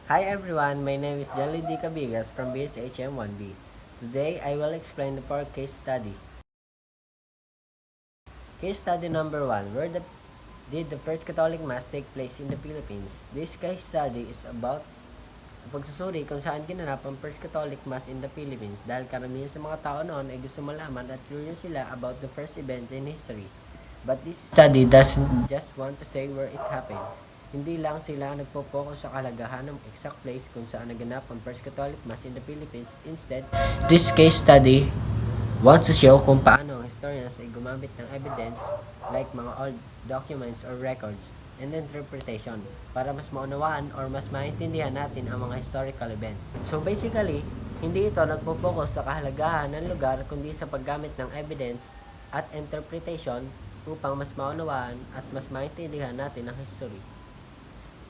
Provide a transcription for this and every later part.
Hi everyone, my name is Jelly D. Cabigas from BSHM1B. Today, I will explain the power case study. Case study number 1, did the first Catholic Mass take place in the Philippines? This case study is about sa pagsusuri kung saan ginanap ang first Catholic Mass in the Philippines dahil karamihan sa mga tao noon ay gusto malaman at curious sila about the first event in history. But this study doesn't just want to say where it happened. Hindi lang sila nagpo-focus sa kalagahan ng exact place kung saan naganap ang First Catholic Mass in the Philippines. Instead, this case study wants to show kung paano ang historians ay gumamit ng evidence like mga old documents or records and interpretation para mas maunawaan or mas maintindihan natin ang mga historical events. So basically, hindi ito nagpo-focus sa kahalagahan ng lugar kundi sa paggamit ng evidence at interpretation upang mas maunawaan at mas maintindihan natin ang history.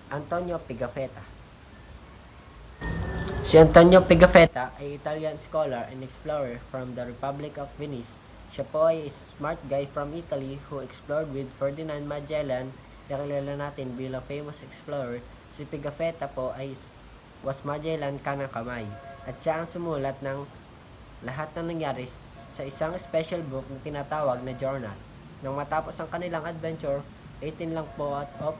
Antonio Pigafetta. Si Antonio Pigafetta ay Italian scholar and explorer from the Republic of Venice. Siya po ay smart guy from Italy who explored with Ferdinand Magellan na kilala natin bilang famous explorer. Si Pigafetta po ay was Magellan kanang kamay at siya ang sumulat ng lahat ng nangyari sa isang special book na tinatawag na journal. Nang matapos ang kanilang adventure, 18 lang po at of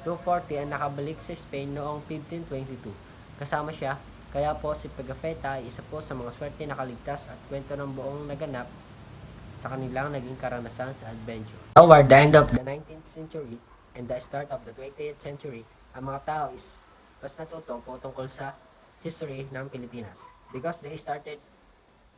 240 ang nakabalik sa Spain noong 1522. Kasama siya, kaya po si Pigafetta ay isa po sa mga swerte nakaligtas at kwento ng buong naganap sa kanilang naging karanasan sa adventure. Toward the end of the 19th century and the start of the 20th century, ang mga tao is mas natutong po tungkol sa history ng Pilipinas because they started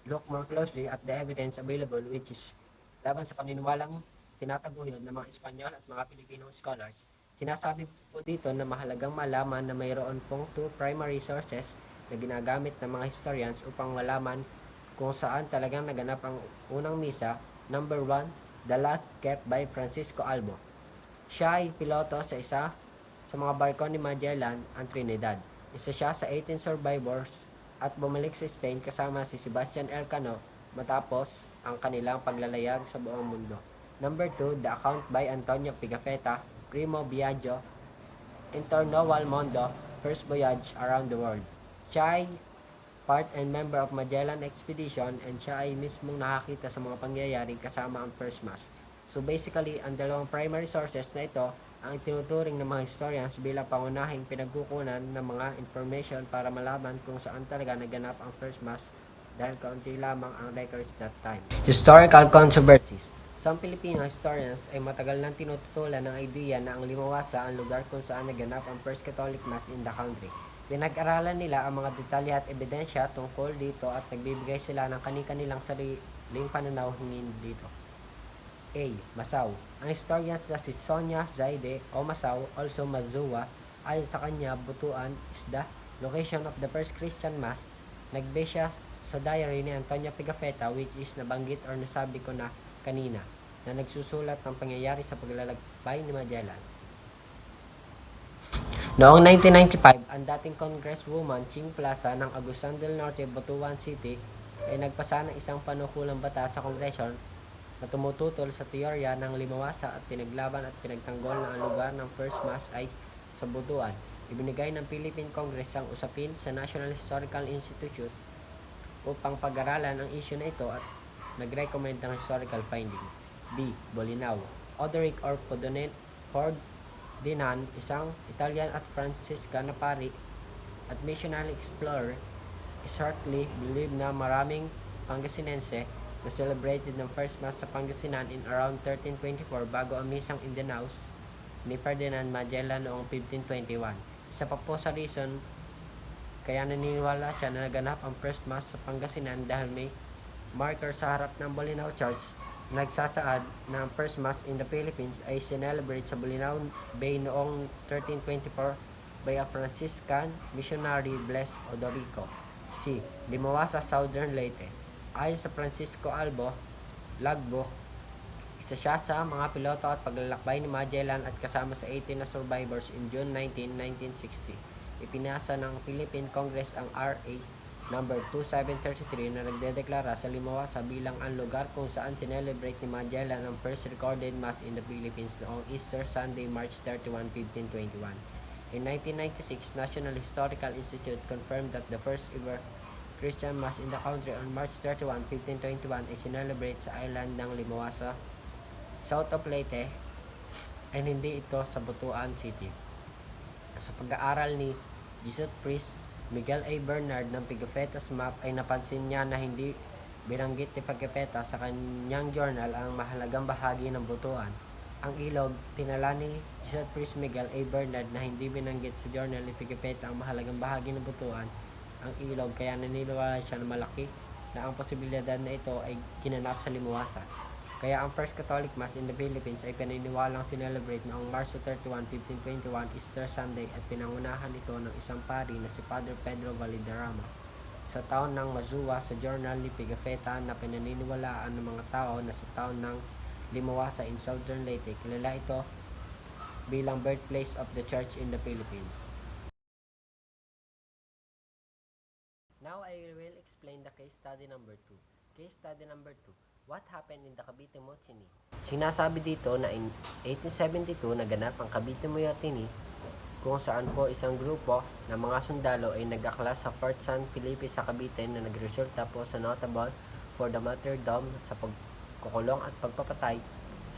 look more closely at the evidence available which is laban sa paniniwalang tinataguyod ng mga Espanyol at mga Pilipino scholars. Sinasabi po dito na mahalagang malaman na mayroon pong two primary sources na ginagamit ng mga historians upang malaman kung saan talagang naganap ang unang misa. Number 1, the log kept by Francisco Albo. Siya ay piloto sa isa sa mga barko ni Magellan, ang Trinidad. Isa siya sa 18 survivors at bumalik sa Spain kasama si Sebastian Elcano matapos ang kanilang paglalayag sa buong mundo. Number 2, the account by Antonio Pigafetta, Primo Viaggio, Internoval Mondo, First Voyage Around the World. Siya ay part and member of Magellan Expedition and siya ay mismong nakakita sa mga pangyayari kasama ang First Mass. So basically, ang dalawang primary sources na ito ang tinuturing ng mga historians bilang pangunahing pinagkukunan ng mga information para malaman kung saan talaga naganap ang First Mass dahil kaunti lamang ang records that time. Historical controversies. Some Filipino historians ay matagal nang tinututulan ng idea na ang Limawasa ang lugar kung saan naganap ang First Catholic Mass in the country. Pinag-aralan nila ang mga detalye at ebidensya tungkol dito at nagbibigay sila ng kani-kanilang sariling pananaw hinggil dito. A. Masaw. Ang historian na si Sonia Zaide o Masaw, also Mazua, ayon sa kanya, Butuan is the location of the first Christian Mass. Nag-base siya sa diary ni Antonio Pigafetta which is nabanggit or nasabi ko na kanina na nagsusulat ng pangyayari sa paglalakbay ni Magellan. Noong 1995, ang dating Congresswoman Ching Plaza ng Agusan del Norte, Butuan City ay nagpasa ng isang panukulang batas sa Kongreso na tumututol sa teorya ng Limawasa at pinaglaban at pinagtanggol na ang lugar ng First Mass ay sa Butuan. Ibinigay ng Philippine Congress ang usapin sa National Historical Institute upang pag-aralan ang issue na ito at nag-recommend ng historical finding. B. Bolinao. Odoric or Ferdinand, isang Italian at Franciscan na pari at missionary explorer, is shortly believed na maraming Pangasinense na celebrated ng First Mass sa Pangasinan in around 1324 bago ang misang Indanaus ni Ferdinand Magellan noong 1521. Isa pa po sa reason kaya naniniwala siya na naganap ang First Mass sa Pangasinan dahil may marker sa harap ng Bolinao Church nagsasaad na ang First Mass in the Philippines ay sinelebrate sa Bolinao Bay noong 1324 by a Franciscan missionary Blessed Odorico. C. Limawasa, Southern Leyte. Ayon sa Francisco Albo logbook, isa siya sa mga piloto at paglalakbay ni Magellan at kasama sa 18 na survivors in June 19, 1960. Ipinasa ng Philippine Congress ang RA number 2733 na nagdedeklara sa Limawasa bilang ang lugar kung saan sinelebrate ni Magellan ang first recorded mass in the Philippines noong Easter Sunday, March 31, 1521. In 1996, National Historical Institute confirmed that the first ever Christian Mass in the country on March 31, 1521 ay sinelebrate sa island ng Limaosa, south of Leyte, and hindi ito sa Butuan City. Sa pag-aaral ni Jesuit priest Miguel A. Bernard ng Pigafetta's map ay napansin niya na hindi binanggit ni Pigafetta sa kanyang journal ang mahalagang bahagi ng Butuan. Ang ilog, tinala ni Jesuit priest Miguel A. Bernard na hindi binanggit sa journal ni Pigafetta ang mahalagang bahagi ng Butuan, ang ilog, kaya naniniwala siya na malaki na ang posibilidad na ito ay ginanap sa Limaosa. Kaya ang First Catholic Mass in the Philippines ay pininiwalang sinelebrate noong Marso 31, 1521, Easter Sunday, at pinangunahan ito ng isang pari na si Father Pedro Valderrama. Sa taon ng Mazua, sa journal ni Pigafetta na pinaniniwalaan ng mga tao na sa taon ng Limaosa in Southern Leyte, kilala ito bilang birthplace of the Church in the Philippines. Now I will explain the case study number 2. Case study number 2. What happened in the Cavite Mutiny? Sinasabi dito na in 1872 naganap ang Cavite Mutiny, kung saan po isang grupo ng mga sundalo ay nag-aklas sa Fort San Felipe sa Cavite na nagresulta po sa notable for the martyrdom sa pagkukulong at pagpapatay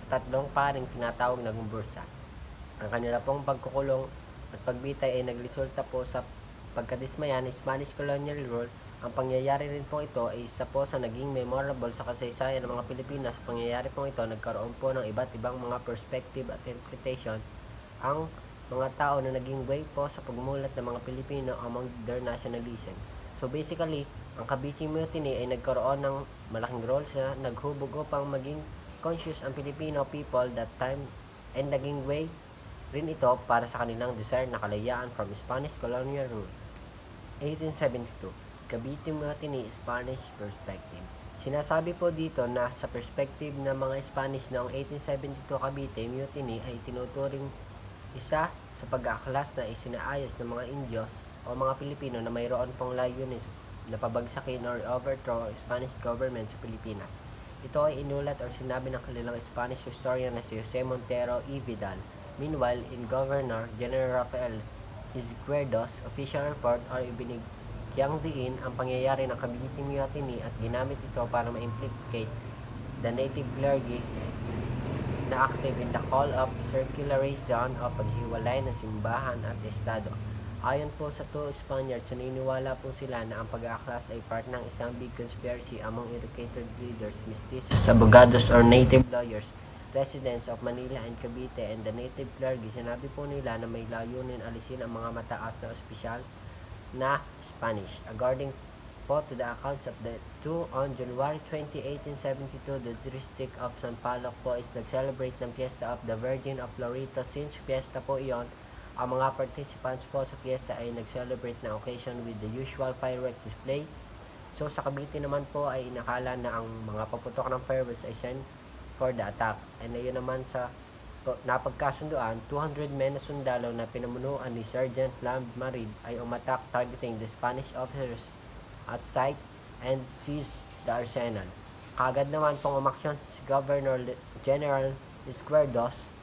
sa tatlong paring tinatawag na gumbursa. Ang kanila pong pagkukulong at pagbitay ay nagresulta po sa pagkadismaya ng Spanish colonial rule. Ang pangyayari rin po ito ay isa po sa naging memorable sa kasaysayan ng mga Pilipino. Sa pangyayari po ito, nagkaroon po ng iba't ibang mga perspective at interpretation ang mga tao na naging way po sa pagmulat ng mga Pilipino among their nationalism. So basically, ang Cavite Mutiny ay nagkaroon ng malaking role sa naghubog upang maging conscious ang Filipino people that time, and naging way rin ito para sa kanilang desire na kalayaan from Spanish colonial rule. 1872, Cavite Mutiny, Spanish perspective. Sinasabi po dito na sa perspective ng mga Spanish noong 1872 Cavite Mutiny ay tinuturing isa sa pag-aaklas na isinaayos ng mga Indios o mga Pilipino na mayroon pong layunin na pabagsakin or overthrow ang Spanish government sa Pilipinas. Ito ay inulat o sinabi ng kanilang Spanish historian na si Jose Montero y Vidal. Meanwhile, in Governor General Rafael Izquierdo's official report ay ibinigyang diin ang pangyayari ng Cavite Mutiny at ginamit ito para ma-implicate the native clergy na active in the call of secularization o paghiwalay ng simbahan at estado. Ayon po sa two Spaniards, naniniwala po sila na ang pag-aaklas ay part ng isang big conspiracy among educated leaders, mestizos, abogados or native lawyers, residents of Manila and Cavite, and the native clergy. Sinabi po nila na may layunin alisin ang mga mataas na opisyal na Spanish. According po to the accounts of the two, on January 20, 1872, the district of San Paloc po is nag-celebrate ng Fiesta of the Virgin of Loreto. Since fiesta po iyon, ang mga participants po sa fiesta ay nag-celebrate na occasion with the usual fireworks display. So sa Cavite naman po ay inakala na ang mga paputok ng fireworks ay sent for the attack. And ayun naman sa napagkasunduan, 200 men na sundalo na pinamunuan ni Sergeant Lammarid ay umatak targeting the Spanish officers at site and seized the arsenal. Kagad naman pong umaksyon si Governor General Izquierdos.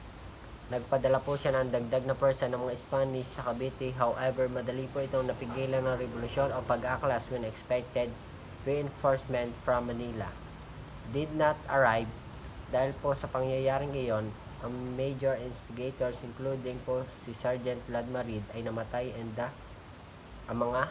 Nagpadala po siya ng dagdag na person ng mga Spanish sa Cavite. However, madali po itong napigilan ng revolusyon o pag-aklas when expected reinforcement from Manila did not arrive. Dahil po sa pangyayaring iyon, ang major instigators including po si Sergeant Ladmarid ay namatay, and ang mga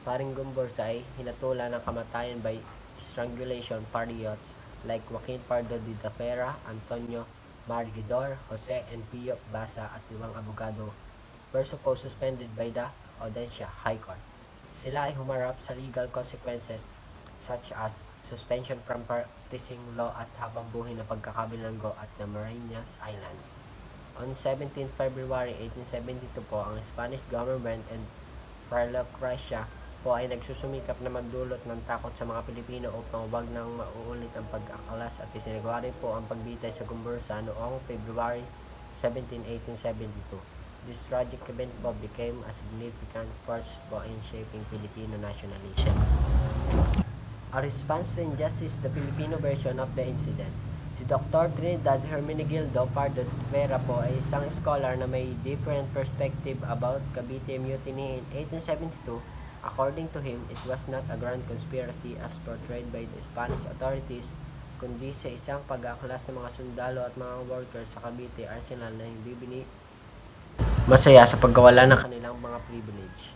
paring gumbursa ay hinatulan ng kamatayan by strangulation. Patriots like Joaquin Pardo de Tafera, Antonio Margidor, Jose and Pio Basa at ibang abogado were supposed suspended by the Audiencia High Court. Sila ay humarap sa legal consequences such as suspension from practicing law at habang buhay na pagkakabilanggo at the Marinas Island. On 17 February 1872 po, ang Spanish government and Philocracia po ay nagsusumikap na magdulot ng takot sa mga Pilipino upang huwag nang mauulit ang pag-aklas, at isinagawa rin po ang pagbitay sa Gumbursa noong February 17, 1872. This tragic event po became a significant force po in shaping Filipino nationalism. A response to injustice, the Filipino version of the incident. Si Dr. Trinidad Hermenegildo Pardo de Vera po ay isang scholar na may different perspective about Cavite Mutiny in 1872. According to him, it was not a grand conspiracy as portrayed by the Spanish authorities, kundi sa isang pag-aaklas ng mga sundalo at mga workers sa Cavite Arsenal na hindi masaya sa pagkawala ng kanilang mga privilege.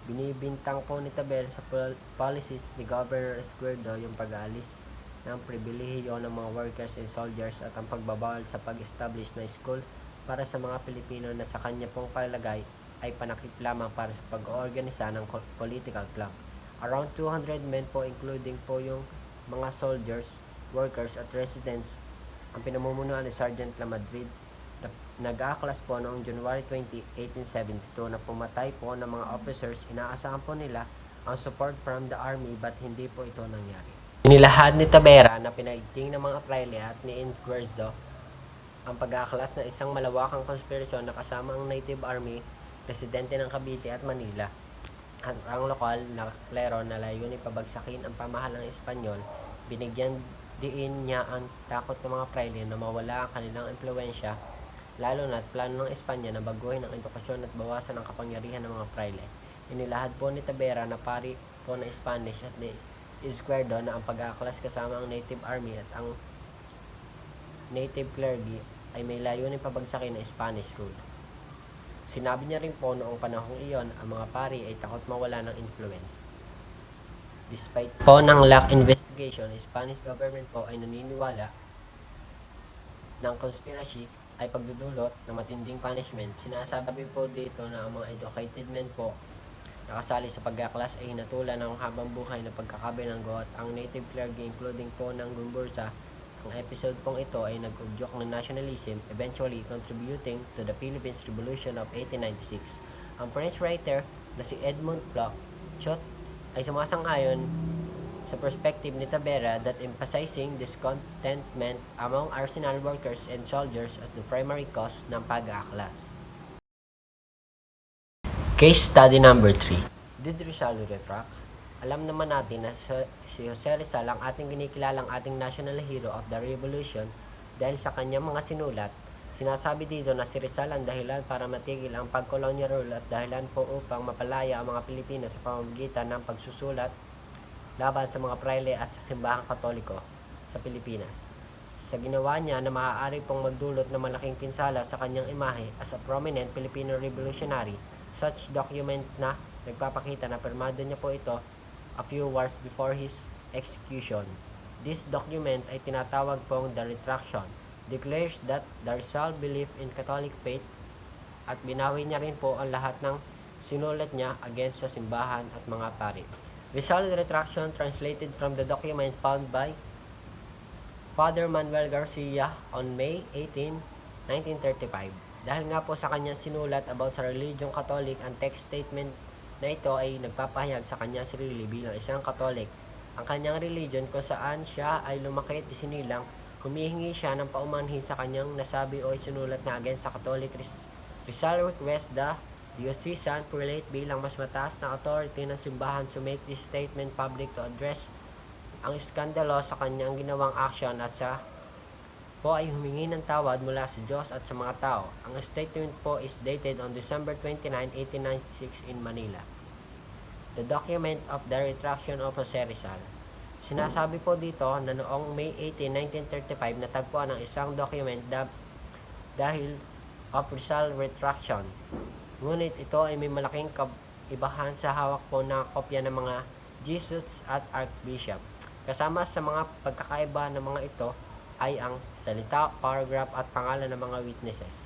Binibintang po ni Tabel sa policies ni Governor Escuerdo yung pag-aalis ng pribilehiyo ng mga workers and soldiers at ang pagbabawal sa pag-establish na school para sa mga Pilipino na sa kanya pong palagay ay panakip lamang para sa pag-oorganisa ng political club. Around 200 men po including po yung mga soldiers, workers at residents ang pinamumunuan ni Sergeant Lamadrid na nag-aaklas po noong January 20, 1872 na pumatay po ng mga officers. Inaasahan po nila ang support from the army but hindi po ito nangyari. Inilahad ni Tabera na pinaigting ng mga praile at ni Escuerdo ang pag-aaklas na isang malawakang konspirasyon na kasama ang Native Army, presidente ng Cavite at Manila, at ang lokal na klero na layunin pabagsakin ang pamahalang Espanyol. Binigyan diin niya ang takot ng mga praile na mawala ang kanilang impluensya, lalo na't plano ng Espanya na baguhin ang edukasyon at bawasan ang kapangyarihan ng mga praile. Inilahad po ni Tabera na pari po na Spanish at ni Escuerdo na ang pag-aaklas kasama ang Native Army at ang Native clergy ay may layunin pabagsakin ng Spanish rule. Sinabi niya rin po noong panahong iyon ang mga pari ay takot mawala ng influence. Despite po ng lack investigation, Spanish government po ay naniniwala ng conspiracy ay pagdudulot ng matinding punishment. Sinasabi po dito na ang mga educated men po nakasali sa pag-aaklas ay hinatulan ng habang buhay na pagkakabilanggo at ang native clergy including po ng Gumbursa. Ang episode pong ito ay nag-udyok ng nationalism, eventually contributing to the Philippines Revolution of 1896. Ang French writer na si Edmond Chot ay sumasang-ayon sa perspective ni Tabera that emphasizing discontentment among arsenal workers and soldiers as the primary cause ng pag-aaklas. Case study number 3. Did Rizal retract? Alam naman natin na si Jose Rizal ang ating kinikilalang ating national hero of the revolution dahil sa kanyang mga sinulat. Sinasabi dito na si Rizal ang dahilan para matigil ang pag-colonial rule at dahilan po upang mapalaya ang mga Pilipino sa pamamagitan ng pagsusulat laban sa mga praile at sa simbahang katoliko sa Pilipinas. Sa ginawa niya na maaari pong magdulot ng malaking pinsala sa kanyang imahe as a prominent Filipino revolutionary. Such document na nagpapakita na pirmado niya po ito a few hours before his execution. This document ay tinatawag pong The Retraction. Declares that the Rizal believed in Catholic faith at binawi niya rin po ang lahat ng sinulat niya against sa simbahan at mga pari. Rizal Retraction translated from the document found by Father Manuel Garcia on May 18, 1935. Dahil nga po sa kanyang sinulat about sa religiong Catholic, ang text statement na ito ay nagpapahayag sa kanyang sarili bilang isang Catholic. Ang kanyang religion kung saan siya ay lumaki at isinilang, humihingi siya ng paumanhin sa kanyang nasabi o sinulat na against sa Catholic. Rizal request the diocesan prelate bilang mas mataas na authority ng simbahan to make this statement public to address ang iskandalo sa kanyang ginawang action at sa po ay humingi ng tawad mula sa Diyos at sa mga tao. Ang statement po is dated on December 29, 1896 in Manila. The document of the retraction of Jose Rizal. Sinasabi po dito na noong May 18, 1935 natagpuan ang isang document dahil of Rizal retraction. Ngunit ito ay may malaking kaibahan sa hawak po na kopya ng mga Jesuits at Archbishop. Kasama sa mga pagkakaiba ng mga ito ay ang salita, paragraph at pangalan ng mga witnesses.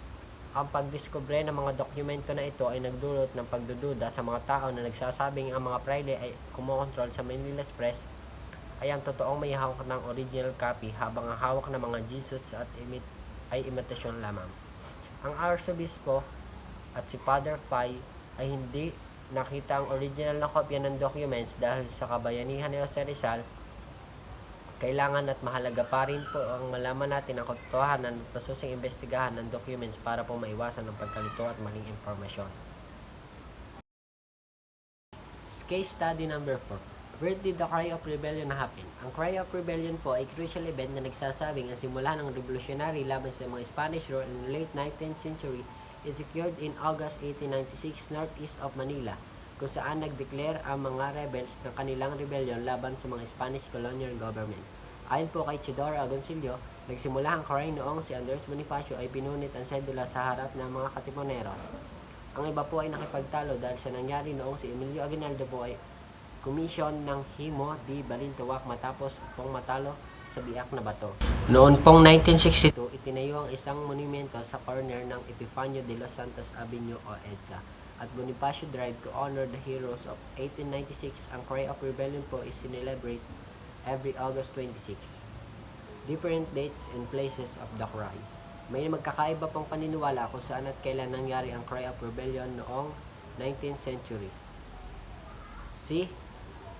Ang pagdiskubre ng mga dokumento na ito ay nagdulot ng pagdududa sa mga tao na nagsasabing ang mga praile ay kumokontrol sa Manila Express ay ang totoong may hawak ng original copy habang ang hawak ng mga Jesuits ay imitasyon lamang. Ang Arsobispo at si Father Fay ay hindi nakita ang original na kopya ng documents dahil sa kabayanihan ni Jose Rizal. Kailangan at mahalaga pa rin po ang malaman natin ang katotohanan at masusing imbestigahan ng documents para po maiwasan ng pagkalito at maling impormasyon. Case study number 4. Where did the Cry of Rebellion happen? Ang Cry of Rebellion po ay crucial event na nagsasabing ang simula ng revolutionary laban sa mga Spanish rule in the late 19th century. It occurred in August 1896 northeast of Manila, kung saan nag-declare ang mga rebels ng kanilang rebellion laban sa mga Spanish colonial government. Ayon po kay Teodoro Agoncillo, nagsimula ang cry noong si Andres Bonifacio ay pinunit ang sedula sa harap ng mga katipuneros. Ang iba po ay nakipagtalo dahil sa nangyari noong si Emilio Aguinaldo po ay komisyon ng Himo di Balintawak matapos pong matalo sa biak na bato. Noon pong 1962, itinayo ang isang monumento sa corner ng Epifanio de los Santos Avenue o EDSA at Bonifacio Drive to honor the heroes of 1896. Ang Cry of Rebellion po is celebrate every August 26. Different dates and places of the cry. May magkakaiba pong paniniwala kung saan at kailan nangyari ang Cry of Rebellion noong 19th century. Si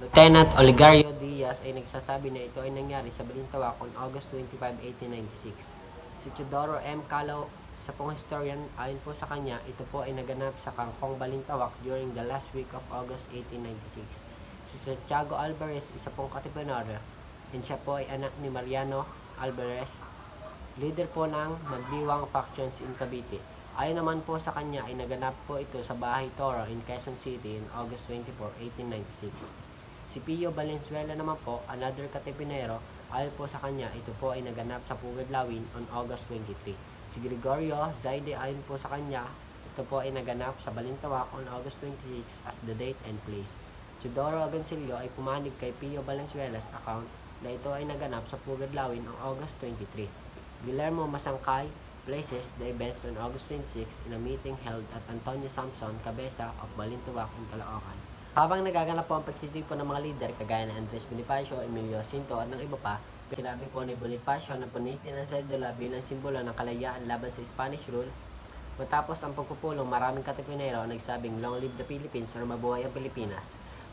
Lieutenant Olegario Diaz ay nagsasabi na ito ay nangyari sa Balintawak on August 25, 1896. Si Teodoro M. Calao, isa pong historian, ayon po sa kanya, ito po ay naganap sa Kangkong Balintawak during the last week of August 1896. Si Santiago Alvarez, isa pong katipunero, and siya po ay anak ni Mariano Alvarez, leader po ng magdiwang factions in Cavite. Ayon naman po sa kanya ay naganap po ito sa Bahay Toro in Quezon City in August 24, 1896. Si Pio Valenzuela naman po, another Katipinero, ayon po sa kanya, ito po ay naganap sa Pugadlawin on August 23. Si Gregorio Zaide, ayon po sa kanya, ito po ay naganap sa Balintawak on August 26 as the date and place. Teodoro Agoncillo ay pumanig kay Pio Valenzuela's account na ito ay naganap sa Pugadlawin on August 23. Guillermo Masangkay places the events on August 26 in a meeting held at Antonio Samson Cabeza of Balintawak in Caloocan. Habang nagaganap po ang pagsisipon ng mga lider kagaya ng Andres Bonifacio, Emilio Jacinto at ng iba pa, sinabi po ni Bonifacio na punitin ang sedula bilang simbolo ng kalayaan laban sa Spanish rule. Matapos ang pagpupulong, maraming Katipinero ang nagsabing long live the Philippines or mabuhay ang Pilipinas.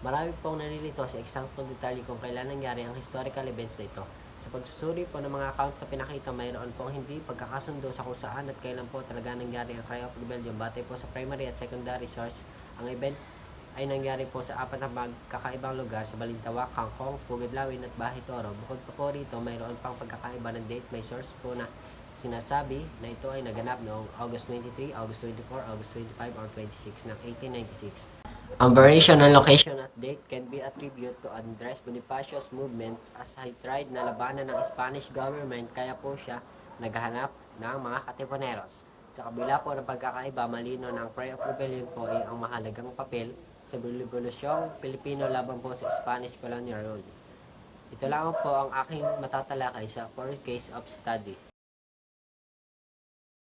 Marami pong nalilito sa eksaktong detalye kung kailan nangyari ang historical events na ito. Sa pagsusuri po ng mga accounts sa pinakita, mayroon pong hindi pagkakasundo sa kung saan at kailan po talaga nangyari ang Cry of Rebellion. Batay po sa primary at secondary source, ang event ay nangyari po sa apat na magkakaibang lugar sa Balintawak, Kangkong, Pugadlawin at Bahay Toro. Bukod pa po rito, mayroon pang pagkakaiba ng date. May source po na sinasabi na ito ay naganap noong August 23, August 24, August 25, or 26 ng 1896. Ang variation ng location at date can be attributed to Andres Bonifacio's movements as he tried na labanan ng Spanish government, kaya po siya naghahanap ng mga katipuneros. Sa kabila po ng pagkakaiba, malino ng Cry of Rebellion po ay ang mahalagang papel sa Revolusyong Pilipino laban po sa Spanish colonial rule. Ito lang po ang aking matatalakay sa 4 case of study.